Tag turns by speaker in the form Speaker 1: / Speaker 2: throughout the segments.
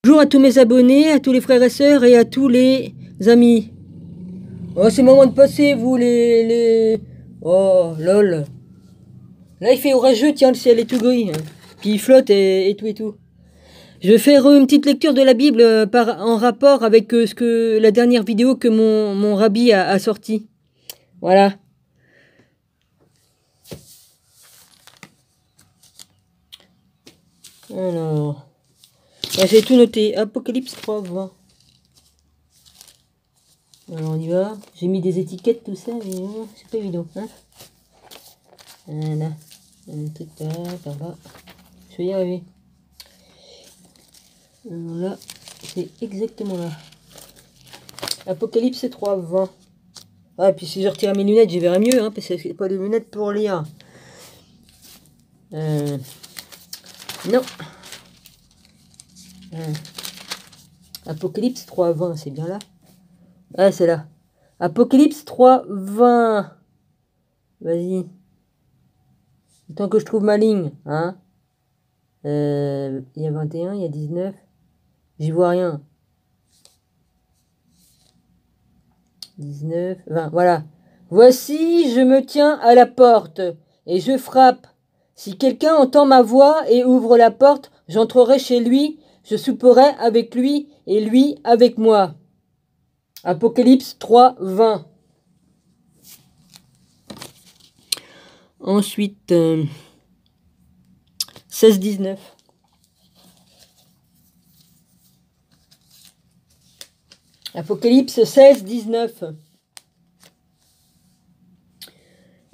Speaker 1: Bonjour à tous mes abonnés, à tous les frères et sœurs et à tous les amis. Oh, c'est le moment de passer, vous les... Oh, lol. Là, il fait orageux, tiens, le ciel est tout gris. Hein. Puis il flotte et tout et tout. Je vais faire une petite lecture de la Bible en rapport avec la dernière vidéo que mon rabbi a sortie. Voilà. Alors... j'ai tout noté. Apocalypse 3, 20. Alors on y va. J'ai mis des étiquettes, tout ça, mais c'est pas évident. Hein, voilà. Un truc par là. Je vais y arriver. Alors là, c'est exactement là. Apocalypse 3, 20. Ah, et puis si je retire mes lunettes, j'y verrai mieux, hein, parce que c'est pas des lunettes pour lire. Non. Apocalypse 3, 20, c'est bien là. Ah, c'est là. Apocalypse 3, 20. Vas-y. Tant que je trouve ma ligne, hein. Il y a 21, il y a 19. J'y vois rien. 19, 20, voilà. Voici, je me tiens à la porte et je frappe. Si quelqu'un entend ma voix et ouvre la porte, j'entrerai chez lui, je souperai avec lui et lui avec moi. Apocalypse 3, 20. Ensuite, 16, 19. Apocalypse 16, 19.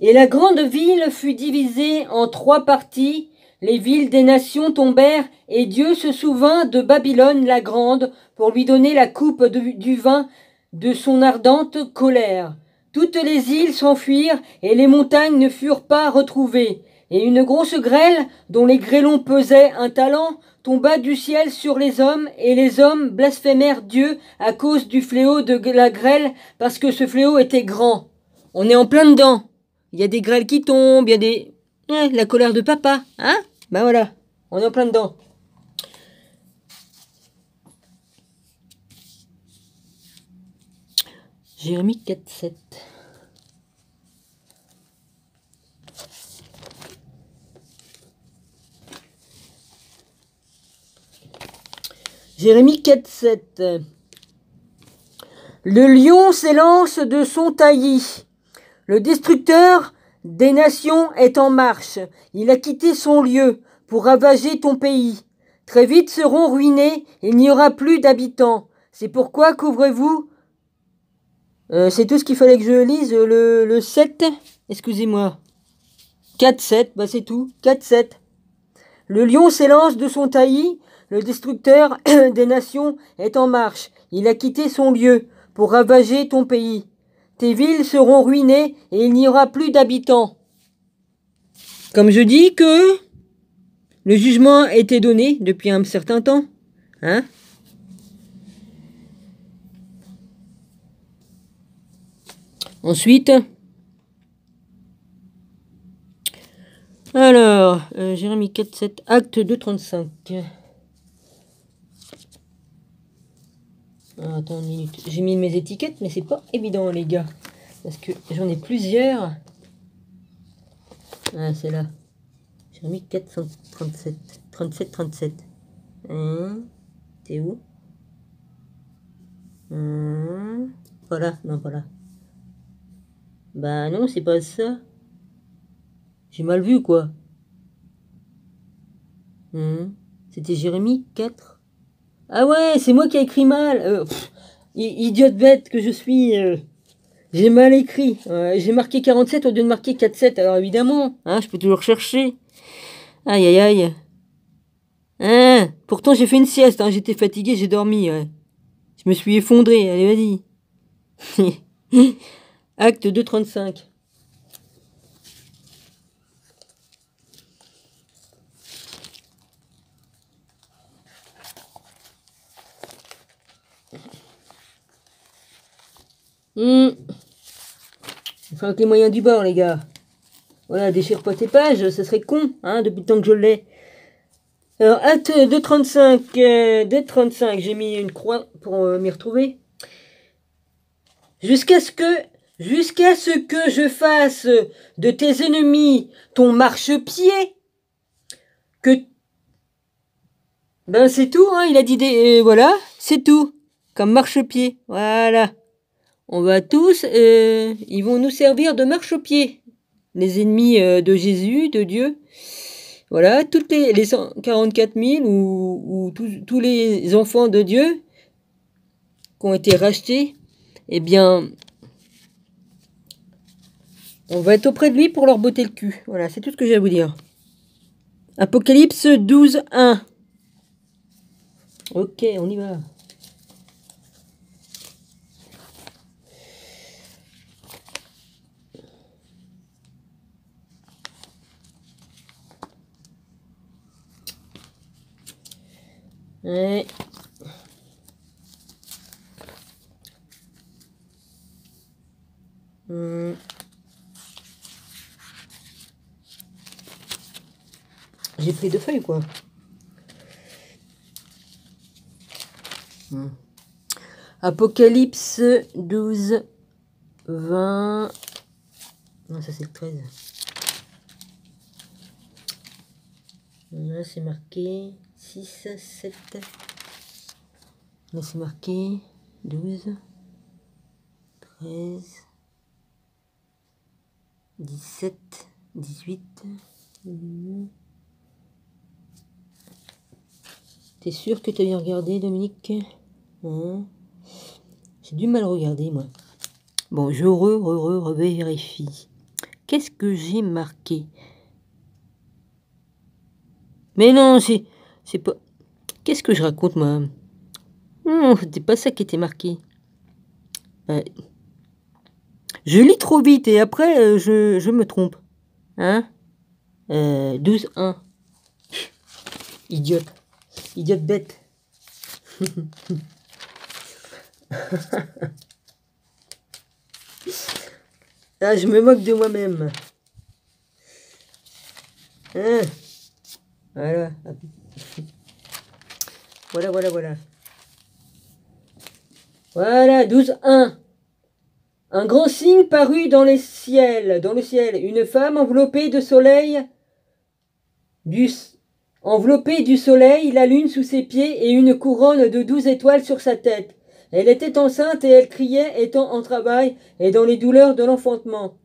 Speaker 1: Et la grande ville fut divisée en 3 parties. Les villes des nations tombèrent, et Dieu se souvint de Babylone la grande pour lui donner la coupe du vin de son ardente colère. Toutes les îles s'enfuirent, et les montagnes ne furent pas retrouvées. Et une grosse grêle, dont les grêlons pesaient 1 talent, tomba du ciel sur les hommes, et les hommes blasphémèrent Dieu à cause du fléau de la grêle, parce que ce fléau était grand. On est en plein dedans. Il y a des grêles qui tombent, il y a des... Ouais, la colère de papa, hein? Ben voilà, on est en plein dedans. Jérémie 4, 7. Jérémie 4, 7. Le lion s'élance de son taillis. Le destructeur des nations est en marche. Il a quitté son lieu pour ravager ton pays. Très vite seront ruinés, il n'y aura plus d'habitants. C'est pourquoi couvrez-vous. C'est tout ce qu'il fallait que je lise, le 7. Excusez-moi. 4, 7, bah c'est tout. 4, 7. Le lion s'élance de son taillis. Le destructeur des nations est en marche. Il a quitté son lieu pour ravager ton pays. Tes villes seront ruinées et il n'y aura plus d'habitants. Comme je dis que le jugement a été donné depuis un certain temps. Hein? Ensuite, alors, Jérémie 4, 7, acte 2, 35. Attends une minute. J'ai mis mes étiquettes, mais c'est pas évident, les gars. Parce que j'en ai plusieurs. Ah, c'est là. Jérémie 437. 37, 37. T'es où? Voilà, non, voilà. Bah non, c'est pas ça. J'ai mal vu, quoi. C'était Jérémie 4. Ah ouais, c'est moi qui ai écrit mal. Idiote bête que je suis. J'ai mal écrit. J'ai marqué 47 au lieu de marquer 47. Alors évidemment, hein, je peux toujours chercher. Aïe, aïe, aïe. Hein, pourtant j'ai fait une sieste. Hein, j'étais fatigué, j'ai dormi. Ouais. Je me suis effondré. Allez, vas-y. Acte 2, 35. Il faut avec les moyens du bord, les gars. Voilà, déchire pas tes pages, ça serait con, hein, depuis le temps que je l'ai. Alors, acte 2.35, D35, j'ai mis une croix pour m'y retrouver. Jusqu'à ce que je fasse de tes ennemis ton marchepied, que... Ben c'est tout, hein, il a dit voilà, c'est tout, comme marchepied, voilà. On va tous, ils vont nous servir de marchepied, les ennemis de Jésus, de Dieu. Voilà, toutes les 144 000 ou tous les enfants de Dieu qui ont été rachetés, eh bien, on va être auprès de lui pour leur botter le cul. Voilà, c'est tout ce que j'ai à vous dire. Apocalypse 12, 1. Ok, on y va. Ouais. J'ai pris 2 feuilles, quoi. Apocalypse 12, 20... Non, ça c'est le 13. Là, c'est marqué 6, 7. Là, c'est marqué 12, 13, 17, 18. T'es sûr que t'as bien regardé, Dominique? Hein? J'ai du mal à regarder, moi. Bon, je revérifie. Qu'est-ce que j'ai marqué? Mais non, c'est pas... Qu'est-ce que je raconte, moi? Non, c'était pas ça qui était marqué. Je lis trop vite et après, je me trompe. Hein? 12, 1. Idiote. Idiote bête. Ah, je me moque de moi-même. Hein? Voilà. Voilà. Voilà, 12, 1. Un grand signe parut dans le ciel. Une femme enveloppée du soleil, la lune sous ses pieds et une couronne de 12 étoiles sur sa tête. Elle était enceinte et elle criait, étant en travail et dans les douleurs de l'enfantement.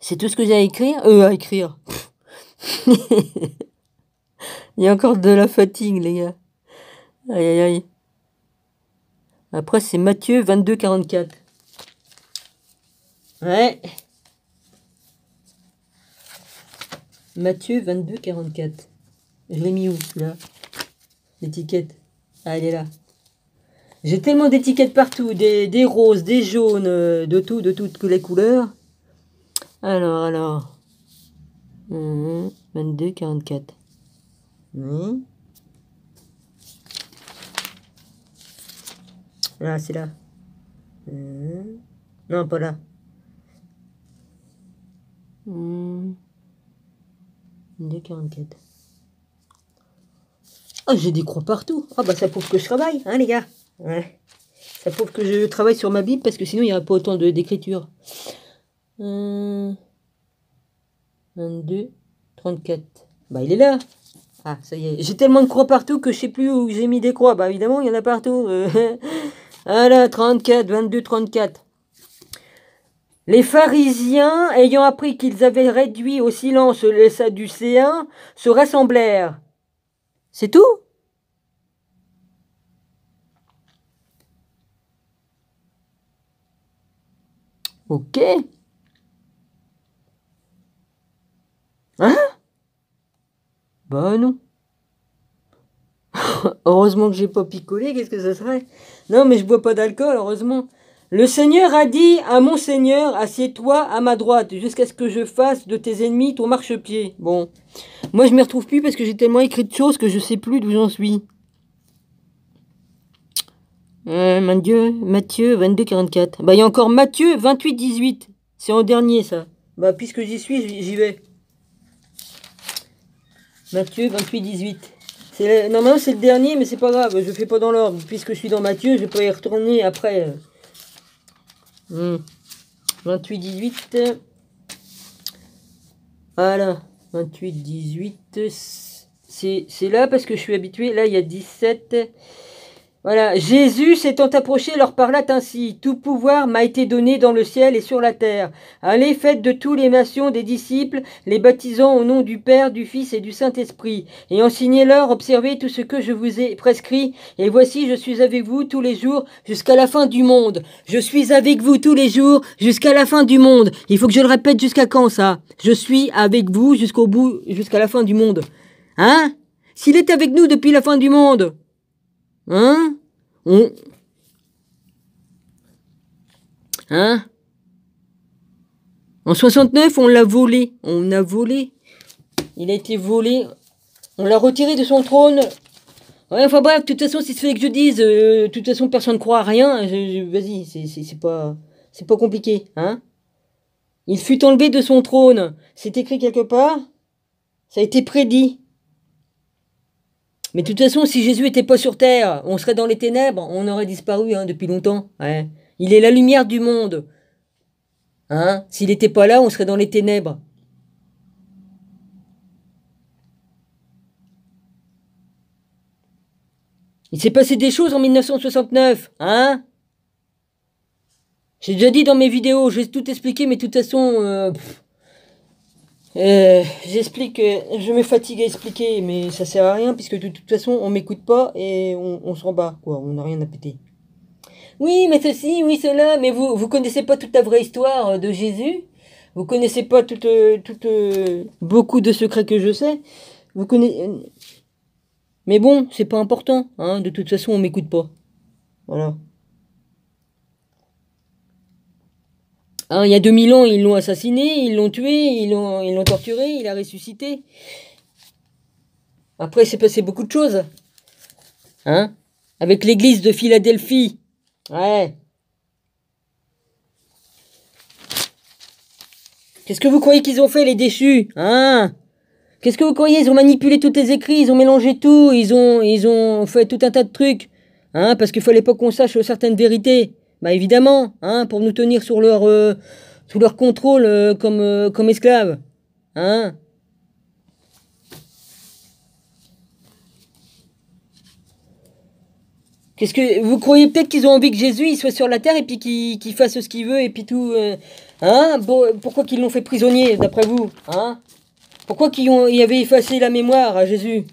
Speaker 1: C'est tout ce que j'ai à écrire. Il y a encore de la fatigue, les gars. Aïe. Après, c'est Matthieu 22, 44. Ouais. Matthieu 22, 44. Je l'ai mis où, là? L'étiquette. Ah, elle est là. J'ai tellement d'étiquettes partout. Des roses, des jaunes, de toutes les couleurs. Alors. 22, 44. Oui. Là, c'est là. Non, pas là. 22, 44. Ah, j'ai des croix partout. Ah, bah ça prouve que je travaille, hein, les gars. Ouais. Ça prouve que je travaille sur ma Bible parce que sinon, il n'y aurait pas autant d'écriture. 22, 34. Bah, il est là. Ah, ça y est. J'ai tellement de croix partout que je sais plus où j'ai mis des croix. Bah, évidemment, il y en a partout. Voilà, 34, 22, 34. Les pharisiens, ayant appris qu'ils avaient réduit au silence les sadducéens, se rassemblèrent. C'est tout? Ok. Hein? Bah non. Heureusement que j'ai pas picolé, qu'est-ce que ça serait? Non, mais je bois pas d'alcool, heureusement. Le Seigneur a dit à mon Seigneur, assieds-toi à ma droite, jusqu'à ce que je fasse de tes ennemis ton marchepied. Bon, moi je m'y retrouve plus parce que j'ai tellement écrit de choses que je sais plus d'où j'en suis. Matthieu 22, 44. Bah, il y a encore Matthieu 28, 18. C'est en dernier, ça. Bah, puisque j'y suis, j'y vais. Matthieu 28, 18. Normalement, c'est le dernier, mais c'est pas grave. Je fais pas dans l'ordre. Puisque je suis dans Matthieu, je peux y retourner après. 28-18. Voilà. 28-18. C'est là parce que je suis habitué. Là, il y a 17. Voilà. Jésus s'étant approché leur parla ainsi. Tout pouvoir m'a été donné dans le ciel et sur la terre. Allez, faites de tous les nations des disciples, les baptisant au nom du Père, du Fils et du Saint-Esprit. Et enseignez-leur, observez tout ce que je vous ai prescrit. Et voici, je suis avec vous tous les jours jusqu'à la fin du monde. Je suis avec vous tous les jours jusqu'à la fin du monde. Il faut que je le répète jusqu'à quand ça? Je suis avec vous jusqu'au bout, jusqu'à la fin du monde. Hein? S'il est avec nous depuis la fin du monde. Hein? Hein? En 69, on l'a volé. On a volé. Il a été volé. On l'a retiré de son trône. Ouais, enfin bref, de toute façon, si c'est fallait que je dise, de toute façon, personne ne croit à rien. Vas-y, c'est pas compliqué, hein? Il fut enlevé de son trône. C'est écrit quelque part. Ça a été prédit. Mais de toute façon, si Jésus n'était pas sur terre, on serait dans les ténèbres, on aurait disparu depuis longtemps. Ouais. Il est la lumière du monde. Hein? S'il n'était pas là, on serait dans les ténèbres. Il s'est passé des choses en 1969. Hein? J'ai déjà dit dans mes vidéos, j'ai tout expliqué, mais de toute façon... j'explique, je me fatigue à expliquer, mais ça sert à rien, puisque de toute façon, on m'écoute pas et on s'en bat, quoi. On n'a rien à péter. Oui, mais ceci, oui, cela, mais vous connaissez pas toute la vraie histoire de Jésus. Vous connaissez pas beaucoup de secrets que je sais. Vous connaissez... Mais bon, c'est pas important, hein. De toute façon, on m'écoute pas. Voilà. Hein, il y a 2000 ans, ils l'ont assassiné, ils l'ont tué, ils l'ont torturé, il a ressuscité. Après, il s'est passé beaucoup de choses. Hein? Avec l'église de Philadelphie. Ouais. Qu'est-ce que vous croyez qu'ils ont fait, les déchus? Hein? Qu'est-ce que vous croyez? Ils ont manipulé tous les écrits, ils ont mélangé tout, ils ont fait tout un tas de trucs. Hein? Parce qu'il fallait pas qu'on sache certaines vérités. Bah évidemment, hein, pour nous tenir sous leur contrôle comme esclaves. Hein? Qu'est-ce que vous croyez peut-être qu'ils ont envie que Jésus il soit sur la terre et puis qu'il fasse ce qu'il veut et puis tout. Hein? Pourquoi qu'ils l'ont fait prisonnier d'après vous? Hein? Pourquoi ils avaient effacé la mémoire à Jésus?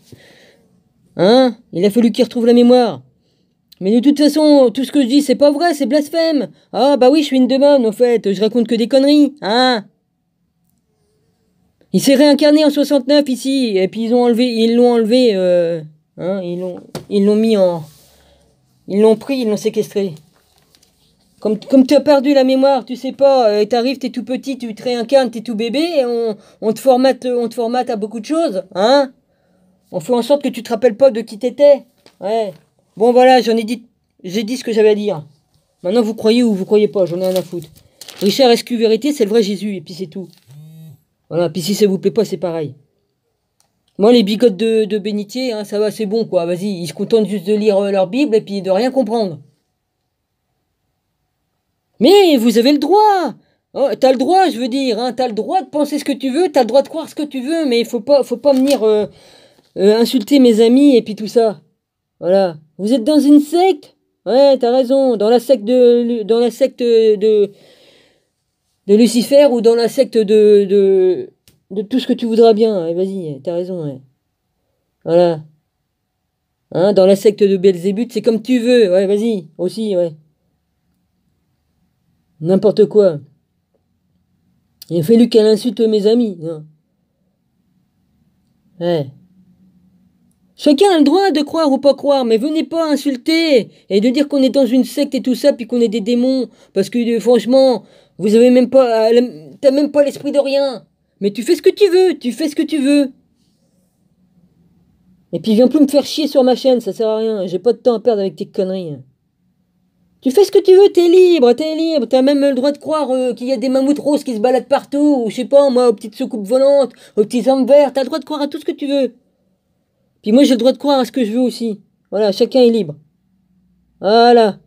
Speaker 1: Hein? Il a fallu qu'il retrouve la mémoire. Mais de toute façon, tout ce que je dis, c'est pas vrai, c'est blasphème. Ah, bah oui, je suis une demone, en fait, je raconte que des conneries, hein. Il s'est réincarné en 69 ici, et puis ils l'ont enlevé, hein, ils l'ont pris, ils l'ont séquestré. Comme tu as perdu la mémoire, tu sais pas, t'arrives, t'es tout petit, tu te réincarnes, t'es tout bébé, et on te formate à beaucoup de choses, hein. On fait en sorte que tu te rappelles pas de qui t'étais, ouais. Bon voilà, j'ai dit ce que j'avais à dire. Maintenant vous croyez ou vous croyez pas, j'en ai rien à foutre. Richard SQ Vérité, c'est le vrai Jésus, et puis c'est tout. Voilà, puis si ça vous plaît pas, c'est pareil. Moi les bigotes de bénitier, hein, ça va, c'est bon quoi, vas-y, ils se contentent juste de lire leur Bible et puis de rien comprendre. Mais vous avez le droit. Oh, t'as le droit, je veux dire, hein, t'as le droit de penser ce que tu veux, t'as le droit de croire ce que tu veux, mais faut pas venir insulter mes amis et puis tout ça. Voilà. Vous êtes dans une secte? Ouais, t'as raison. Dans la secte de Lucifer ou dans la secte de tout ce que tu voudras bien. Ouais, vas-y, t'as raison. Ouais. Voilà. Hein, dans la secte de Belzébuth, c'est comme tu veux. Ouais, vas-y. Aussi, ouais. N'importe quoi. Il a fallu qu'elle insulte mes amis. Non. Ouais. Chacun a le droit de croire ou pas croire, mais venez pas insulter et de dire qu'on est dans une secte et tout ça, puis qu'on est des démons, parce que franchement, vous avez même pas, t'as même pas l'esprit de rien. Mais tu fais ce que tu veux, tu fais ce que tu veux. Et puis viens plus me faire chier sur ma chaîne, ça sert à rien, j'ai pas de temps à perdre avec tes conneries. Tu fais ce que tu veux, t'es libre, t'as même le droit de croire qu'il y a des mammouths roses qui se baladent partout, ou je sais pas moi, aux petites soucoupes volantes, aux petits hommes verts, t'as le droit de croire à tout ce que tu veux. Puis moi, j'ai le droit de croire à ce que je veux aussi. Voilà, chacun est libre. Voilà.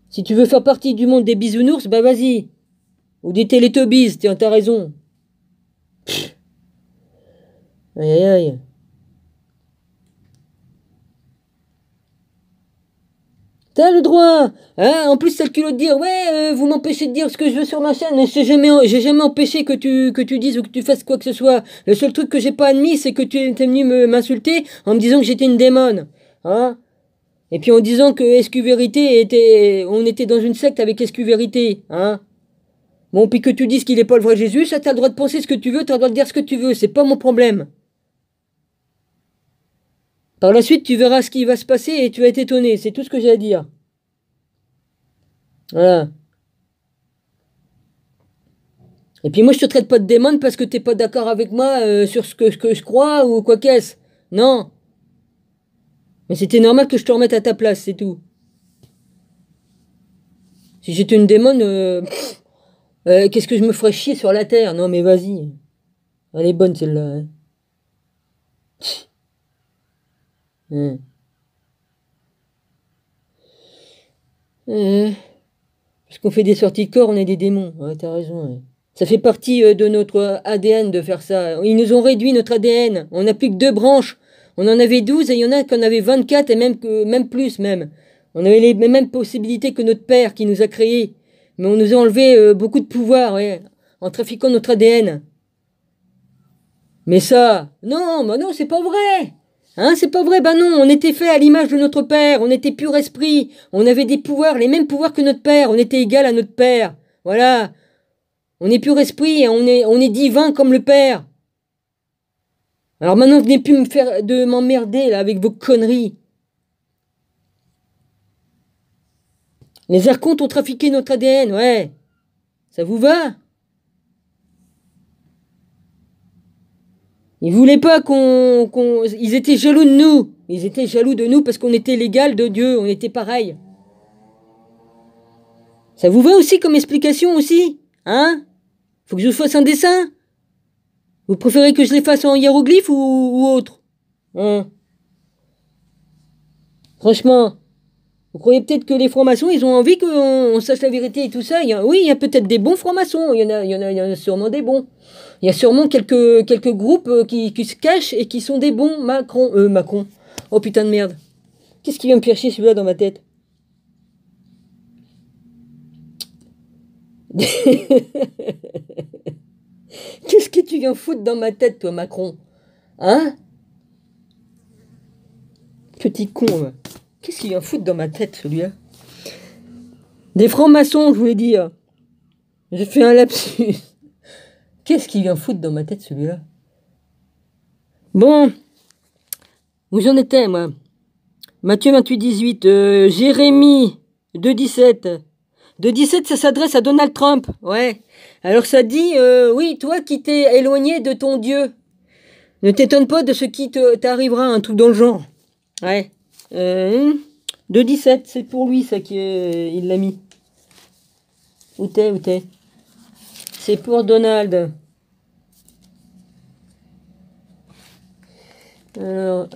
Speaker 1: Si tu veux faire partie du monde des bisounours, bah vas-y. Ou des Télétobies, tiens, t'as raison. Aïe aïe aïe. T'as le droit, hein, en plus t'as le culot de dire, ouais, vous m'empêchez de dire ce que je veux sur ma chaîne, mais j'ai jamais empêché que tu dises ou que tu fasses quoi que ce soit. Le seul truc que j'ai pas admis, c'est que tu étais venu m'insulter en me disant que j'étais une démone, hein. Et puis en disant que SQ-Vérité on était dans une secte avec SQ-Vérité, hein. Bon, puis que tu dises qu'il est pas le vrai Jésus, ça t'as le droit de penser ce que tu veux, t'as le droit de dire ce que tu veux, c'est pas mon problème. Par la suite, tu verras ce qui va se passer et tu vas être étonné, c'est tout ce que j'ai à dire. Voilà. Et puis moi, je te traite pas de démon parce que t'es pas d'accord avec moi sur ce que je crois ou quoi qu'est-ce. Non. Mais c'était normal que je te remette à ta place, c'est tout. Si j'étais une démon, qu'est-ce que je me ferais chier sur la terre? Non mais vas-y. Elle est bonne celle-là. Hein. Parce qu'on fait des sorties de corps, on est des démons. Ouais, t'as raison. Ouais. Ça fait partie de notre ADN de faire ça. Ils nous ont réduit notre ADN. On n'a plus que 2 branches. On en avait 12 et il y en a qui en avaient 24 et même plus même. On avait les mêmes possibilités que notre père qui nous a créés. Mais on nous a enlevé beaucoup de pouvoir, ouais, en trafiquant notre ADN. Mais ça, non, bah non, c'est pas vrai. Hein, c'est pas vrai, bah non, on était fait à l'image de notre père, on était pur esprit, on avait des pouvoirs, les mêmes pouvoirs que notre père, on était égal à notre père. Voilà. On est pur esprit, et on est divin comme le père. Alors maintenant, venez plus m'emmerder là avec vos conneries. Les archontes ont trafiqué notre ADN, ouais. Ça vous va? Ils voulaient pas ils étaient jaloux de nous. Ils étaient jaloux de nous parce qu'on était l'égal de Dieu, on était pareil. Ça vous va aussi comme explication aussi? Hein? Faut que je vous fasse un dessin? Vous préférez que je les fasse en hiéroglyphe ou autre? Hein? Franchement, vous croyez peut-être que les francs-maçons, ils ont envie qu'on sache la vérité et tout ça? Oui, il y a peut-être des bons francs-maçons, il y en a sûrement des bons. Il y a sûrement quelques groupes qui se cachent et qui sont des bons Macron. Oh putain de merde. Qu'est-ce qui vient me faire chier celui-là dans ma tête? Qu'est-ce que tu viens foutre dans ma tête, toi, Macron? Hein? Petit con, ouais. Qu'est-ce qu'il vient foutre dans ma tête, celui-là? Des francs-maçons, je voulais dire. J'ai fait un lapsus. Qu'est-ce qu'il vient foutre dans ma tête, celui-là? Bon. Où j'en étais, moi? Matthieu 28, 18. Jérémie 2, 17. 2,17, ça s'adresse à Donald Trump. Ouais. Alors ça dit, oui, toi qui t'es éloigné de ton Dieu, ne t'étonne pas de ce qui t'arrivera, un truc dans le genre. Ouais. 2,17, c'est pour lui ça qu'il l'a mis. Où t'es? C'est pour Donald. Alors...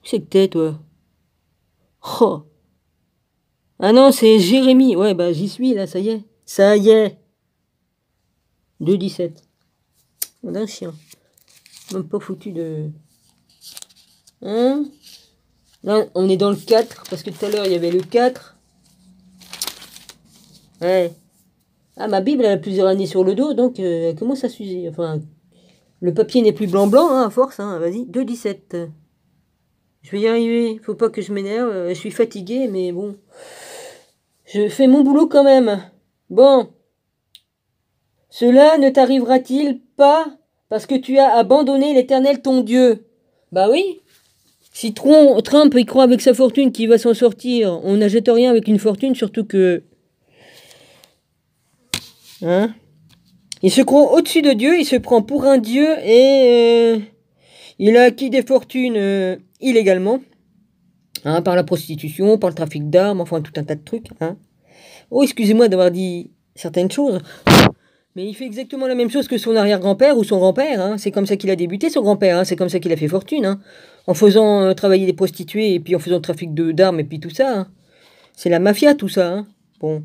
Speaker 1: C'est que t'es, toi. Oh. Ah non, c'est Jérémie. Ouais, bah j'y suis, là, ça y est. Ça y est. 2,17. On a un chien. Même pas foutu de... Hein? Là, on est dans le 4, parce que tout à l'heure, il y avait le 4. Ouais. Ah, ma Bible, elle a plusieurs années sur le dos, donc elle commence à s'user. Enfin, le papier n'est plus blanc-blanc, hein, à force, hein. Vas-y, 2,17. Je vais y arriver, faut pas que je m'énerve, je suis fatigué, mais bon. Je fais mon boulot quand même. Bon. Cela ne t'arrivera-t-il pas parce que tu as abandonné l'Éternel ton Dieu? Bah oui. Si Trump il croit avec sa fortune qu'il va s'en sortir, on n'achète rien avec une fortune, surtout que... Hein? Il se croit au-dessus de Dieu, il se prend pour un Dieu et il a acquis des fortunes illégalement. Hein, par la prostitution, par le trafic d'armes, enfin tout un tas de trucs. Hein. Oh, excusez-moi d'avoir dit certaines choses. Mais il fait exactement la même chose que son arrière-grand-père ou son grand-père. Hein. C'est comme ça qu'il a débuté, son grand-père. Hein. C'est comme ça qu'il a fait fortune. Hein. En faisant travailler des prostituées et puis en faisant le trafic d'armes et puis tout ça. Hein. C'est la mafia, tout ça. Hein. Bon.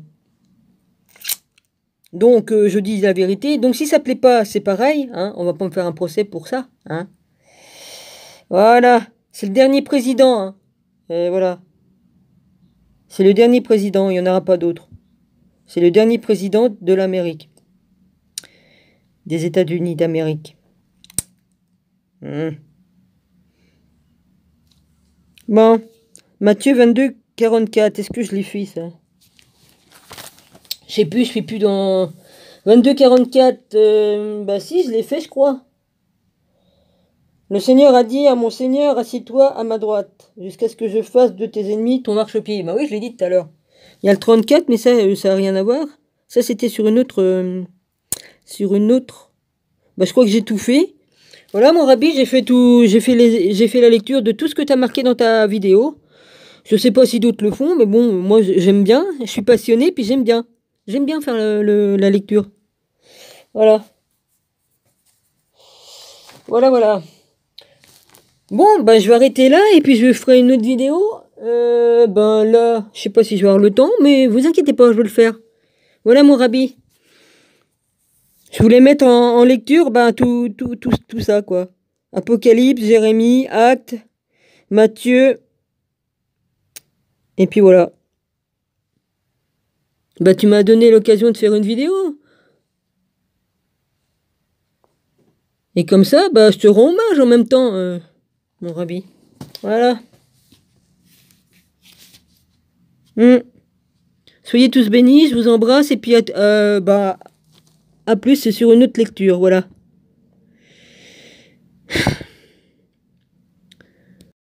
Speaker 1: Donc, je dis la vérité. Donc, si ça plaît pas, c'est pareil. Hein. On va pas me faire un procès pour ça. Hein. Voilà. C'est le dernier président. Hein. Et voilà. C'est le dernier président. Il n'y en aura pas d'autre. C'est le dernier président de l'Amérique. Des États-Unis d'Amérique. Bon. Matthieu 22, 44. Est-ce que je l'ai fait, ça? Je sais plus, je suis plus dans 22, 44. Bah si, je l'ai fait, je crois. Le Seigneur a dit à mon Seigneur, assieds-toi à ma droite, jusqu'à ce que je fasse de tes ennemis ton marchepied. Bah oui, je l'ai dit tout à l'heure. Il y a le 34, mais ça n'a rien à voir. Ça, c'était sur une autre... Bah, je crois que j'ai tout fait. Voilà, mon rabbi, j'ai fait la lecture de tout ce que tu as marqué dans ta vidéo. Je sais pas si d'autres le font, mais bon, moi, j'aime bien. Je suis passionné, puis j'aime bien. J'aime bien faire la lecture. Voilà. Voilà. Bon, bah, je vais arrêter là, et puis je ferai une autre vidéo. Ben là, je sais pas si je vais avoir le temps, mais vous inquiétez pas, je vais le faire. Voilà, mon rabbi. Je voulais mettre en lecture tout ça, quoi. Apocalypse, Jérémie, Actes, Matthieu. Et puis voilà. Bah, tu m'as donné l'occasion de faire une vidéo. Et comme ça, bah, je te rends hommage en même temps, mon rabbi. Voilà. Soyez tous bénis, je vous embrasse. Et puis, à plus, c'est sur une autre lecture, voilà.